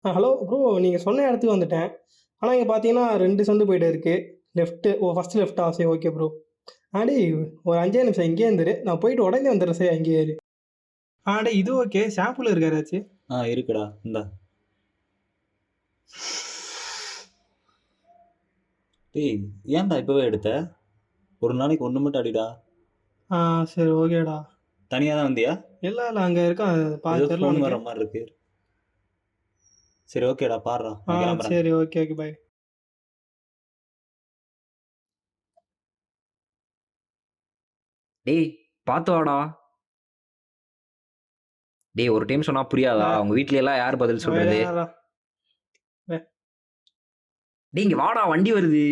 Hello bro. நீங்கள் சொன்ன இடத்துக்கு வந்துட்டேன். ஆனால் இங்கே பார்த்தீங்கன்னா 2 சந்து போயிட்டு இருக்கு. லெஃப்ட்டு ஃபர்ஸ்ட்டு லெஃப்ட்டா? சரி ஓகே ப்ரோ. டேய் ஒரு 5 நிமிஷம் இங்கேயே இருந்துரு. நான் போயிட்டு உடனே வந்துடுறேன். சரி அங்கேயே இரு. டேய் இது ஓகே. ஷாம்புல இருக்கா யாராச்சும்? இருக்குடா. இந்தா. டேய் ஏன்டா இப்பவே எடுத்த? ஒரு நாளைக்கு ஒன்று மட்டும் அடிடா. சரி ஓகேடா. தனியாக தான் வந்தியா? இல்லை இல்லை அங்கே இருக்கான். ஏதோ தெரியல ஃபோன் உனக்கு. வர மாதிரி இருக்கு. சரி ஓகேடா, பாருடா, நான் கிளம்புறேன். சரி ஓகே ஓகே பாய். டேய் பார்த்து வாடா. டேய் ஒரு டைம் சொன்னா புரியாதா? உங்க வீட்ல எல்லாம் யார் பதில் சொல்றது? டேய் இங்க வாடா, வண்டி வருது.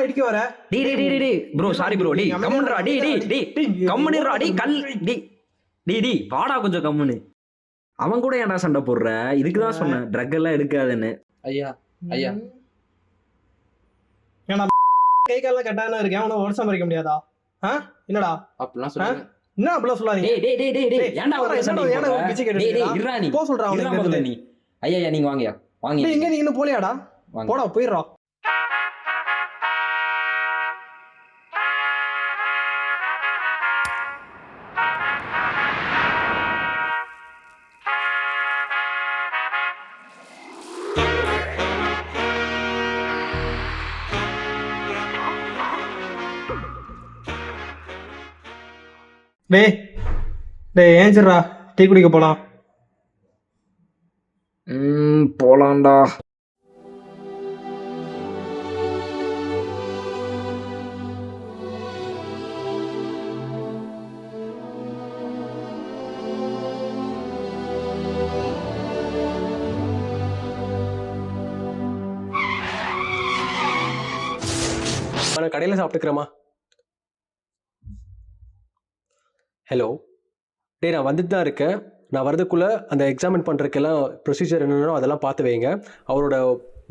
இடிக்க வர. டேய் டேய் டேய் டேய் ப்ரோ, சாரி ப்ரோ. டேய் கம்முனுடா. டேய் டேய் டேய் கம்முனுடா. டேய் டேய் டேய் டேய் வாடா கொஞ்சம் கம்முனு. அவன் கூட ஏன்டா சண்டை போடுற? இதுக்கு தான் சொன்னேன் ட்ரக் எல்லாம் எடுக்காதேன்னு. ஐயா ஐயா கை காலெல்லாம் கட்டான இருக்கேன். அவனை வருஷம் சம்பாதிக்க முடியாதா? என்னடா அப்படிலாம் சொல்லுங்க. என்ன அப்படிலாம் சொல்லாதீங்க. டேய் டேய் டேய் டேய் ஏன்டா ஒரு சண்டை ஏன்டா போடுற? பிச்சை டேய் டேய் கேட்டு இருடா நீ. போ சொல்றா அவனுக்கு முதல்ல தெரியல. நீ. ஐயா நீங்க வாங்கயா. வாங்க. எங்க நீ இன்னும் போலியாடா? வாங்க. போடா போயிடுறா. டேய் டேய் ஏஞ்சிடுறா. டீ குடிக்க போலாம். போலாம்டா. கடையில் சாப்பிட்டுக்கிறேம்மா. ஹலோ டேய், நான் வந்துட்டு தான் இருக்கேன். நான் வரதுக்குள்ளே அந்த எக்ஸாமின் பண்ணுறதுக்கெல்லாம் ப்ரொசீஜர் என்னென்னோ அதெல்லாம் பார்த்து வைங்க. அவரோட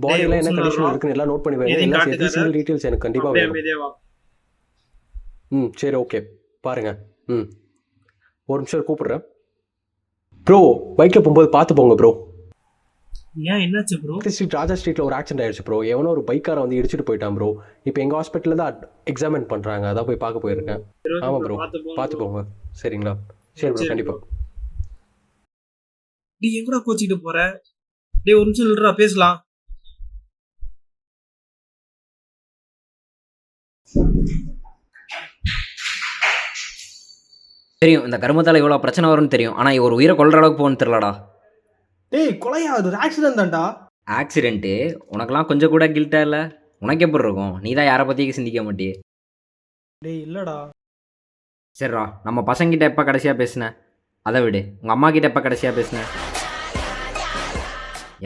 பாடியெல்லாம் என்ன கண்டிஷன் இருக்குன்னு எல்லாம் நோட் பண்ணி வைங்க. எல்லாம் எவ்ரி சிங்கிள் டீட்டெயில்ஸ் எனக்கு கண்டிப்பாக வேணும். சரி ஓகே பாருங்க. ஒரு நிமிஷம் கூப்பிடுறேன். ப்ரோ பைக்கில் போகும்போது பார்த்து போங்க ப்ரோ. ஏன் என்னாச்சு ப்ரோ? ஸ்ட்ரீட் ராஜா ஸ்ட்ரீட்டில் ஒரு ஆக்சிடென்ட் ஆயிடுச்சு ப்ரோ. எவனோ ஒரு பைக்காரை வந்து இடிச்சிட்டு போயிட்டான் ப்ரோ. இப்போ எங்கள் ஹாஸ்பிட்டலில் தான் எக்ஸாமின் பண்ணுறாங்க. அதான் போய் பார்க்க போயிருக்கேன். ஆமாம் ப்ரோ, பார்த்து போங்க. சரிங்களா? சரி ப்ரோ, கண்டிப்பாக. நீ எங்கடா கோச்சிட்டு போற? டேய் ஒரு நிமிஷம் நில்றா, பேசலாம். தெரியும் இந்த கருமத்தால இவ்வளோ பிரச்சனை வரும்னு தெரியும். ஆனால் ஒரு உயிரை கொல்ற அளவுக்கு போகணும்னு தெரியலடா. டேய் கொலையா? அது ஒரு ஆக்சிடென்ட் தான்டா. ஆக்சிடென்ட்டு உனக்கெல்லாம் கொஞ்சம் கூட கில்ட்டா இல்லை? உனக்கு எப்படி இருக்கும்? நீ தான் யாரை பற்றியும் சிந்திக்க மாட்டியே. டேய் இல்லடா. சரிடா, நம்ம பசங்கிட்ட எப்போ கடைசியாக பேசினேன்? அதை விடு. உங்கள் அம்மா கிட்ட எப்போ கடைசியாக பேசினேன்?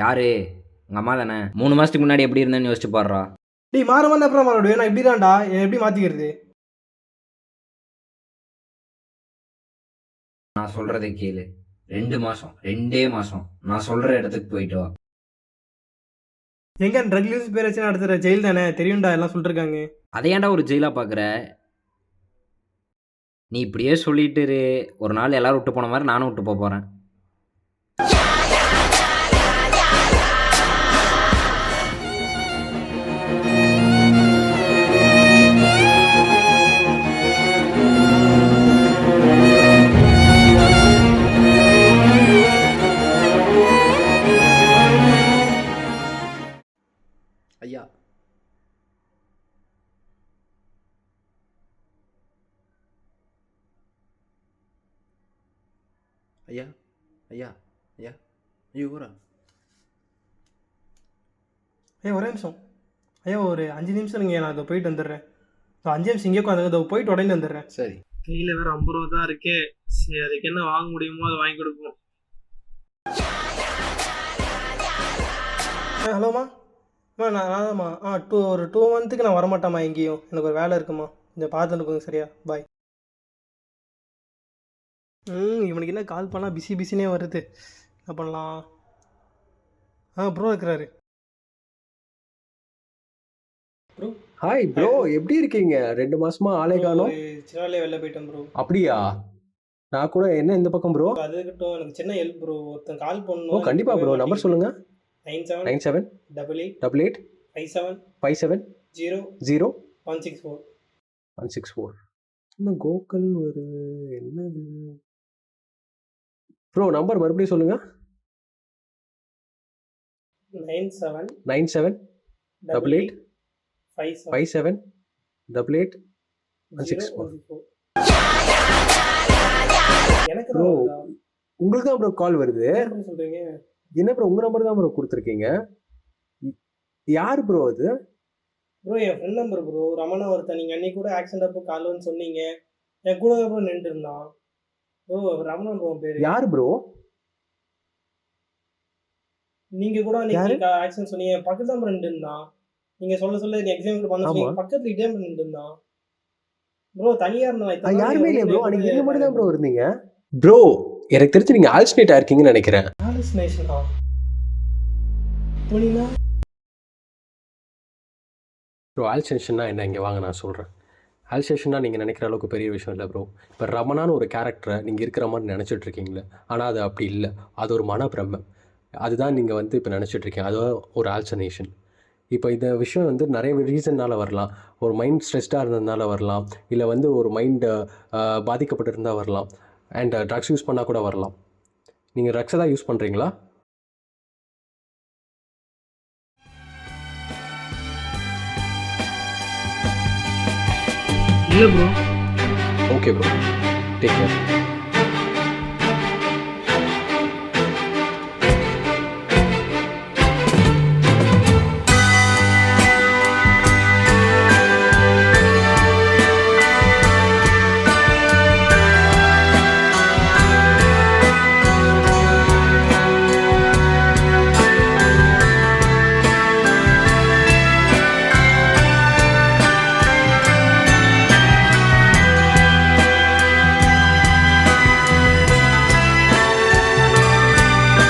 யாரு? உங்கள் அம்மா தானே. 3 மாதத்துக்கு முன்னாடி எப்படி இருந்தேன்னு யோசிச்சு பாடுறா. டேய் மாற மாதிரி அப்புறம் மாறிடுவேன். நான் இப்படி தான்டா. எப்படி மாற்றிக்கிறது? நான் சொல்கிறத கேளு. 2 மாதம் 2 மாதம் நான் சொல்கிற இடத்துக்கு போயிட்டு வா. எங்க ட்ரக் யூஸ் பேர் வச்சு நடத்துகிற ஜெயில் தானே, தெரியும்டா, எல்லாம் சொல்லிருக்காங்க. அதை ஏன்டா ஒரு ஜெயிலாக பார்க்குற? நீ இப்படியே சொல்லிட்டு இரு. ஒரு நாள் எல்லாரும் விட்டு போன மாதிரி நானும் விட்டு போகிறேன். ஐயா ஐயா ஐயா ஐயா ஐயோ ஊரா. ஒரே நிமிஷம் ஐயா, ஒரு 5 நிமிஷம் நீங்கள். நான் அதை போயிட்டு வந்துடுறேன். 5 நிமிஷம் இங்கே உட்காந்து அதை போயிட்டு உடனே வந்துடுறேன். சரி. கையில் வேறு 50 ரூபா தான் இருக்கே. சரி அதுக்கு என்ன வாங்க முடியுமோ அதை வாங்கி கொடுப்போம். ஹலோம்மா. நான்மா ஒரு 2 மந்த்துக்கு நான் வரமாட்டேம்மா எங்கேயும். எனக்கு ஒரு வேலை இருக்குமா, கொஞ்சம் பார்த்துட்டு போங்க. சரியா? பாய். இவனுக்கு என்ன கால் பண்ணால் பிஸினே வருது. என்ன பண்ணலாம்? ப்ரோ இருக்கிறாரு. ப்ரோ ஹாய் ப்ரோ, எப்படி இருக்கீங்க? 2 மாசமா ஆளே காணோம். சின்னாலே வெளில போயிட்டேன் ப்ரோ. அப்படியா? நான் கூட என்ன இந்த பக்கம் ப்ரோ? அது இருக்கட்டும், எனக்கு சின்ன ஹெல்ப் ப்ரோ. ஒருத்தன் கால் ஓ பண்ணணும். கண்டிப்பா ப்ரோ, நம்பர் சொல்லுங்க. 97 97 88 88 57 57 0 0 164. 164. என்ன கோகுல் ஒரு என்னது ப்ரோ? நம்பர் மறுபடியும் சொல்லுங்க. 97 97 88 57 57 88 164. 164. எனக்கு ப்ரோ தான் வருதா? உங்களுக்கு தான் ப்ரோ கால் வருது. என்ன சொல்றீங்க என்ன ப்ரோ உங்க நம்பர் தான் ப்ரோ கொடுத்துருக்கீங்க? யார் ப்ரோ அது? ப்ரோ? என் ஃப்ரெண்ட் நம்பர் ப்ரோ. ரமணா ஒருத்தன். நீங்கள் அன்னைக்கு கூட ஆக்சிடென்ட் அப்போ கால்னு சொன்னீங்க. என் கூட ப்ரோ நின்று இருந்தான் ப்ரோ. ரமணா ப்ரோ பேர். யார் ப்ரோ? நீங்கள் கூட அன்னைக்கு ஆக்சிடென்ட் சொன்னீங்க. பக்கத்துல தான் நின்று இருந்தான். நீங்கள் சொல்ல சொல்ல எக்ஸாம் பண்ண சொன்னீங்க. பக்கத்துல இதே நின்று இருந்தான் ப்ரோ. தனியாக இருந்தான். யாருமே இல்லையா ப்ரோ? அன்னைக்கு நீங்க மட்டும் தான் ப்ரோ இருந்தீங்க. ப்ரோ எனக்கு தெரிஞ்சு நீங்க ஆல்ஸ்னேட் ஆயிருக்கீங்கன்னு நினைக்கிறேன். ஹாலுசினேஷனா? புரியுங்களா ப்ரோ ஆல்சேஷன்னா என்ன? இங்கே வாங்க நான் சொல்கிறேன். ஆல்சேஷன்னா நீங்கள் நினைக்கிற அளவுக்கு பெரிய விஷயம் இல்லை ப்ரோ. இப்போ ரமணான்னு ஒரு கேரக்டரை நீங்கள் இருக்கிற மாதிரி நினச்சிட்டு இருக்கீங்களே, ஆனால் அது அப்படி இல்லை. அது ஒரு மனப்பிரமை. அதுதான் நீங்கள் வந்து இப்போ நினச்சிட்ருக்கீங்க. அதுதான் ஒரு ஆல்சனேஷன். இப்போ இந்த விஷயம் வந்து நிறைய ரீசன்னால் வரலாம். ஒரு மைண்ட் ஸ்ட்ரெஸ்டாக இருந்ததுனால வரலாம், இல்லை வந்து ஒரு மைண்டு பாதிக்கப்பட்டிருந்தால் வரலாம், அண்ட் ட்ரக்ஸ் யூஸ் பண்ணால் கூட வரலாம். நீங்கள் ட்ரக்ஸை தான் யூஸ் பண்ணுறீங்களா? இல்லை bro. Okay bro, take care.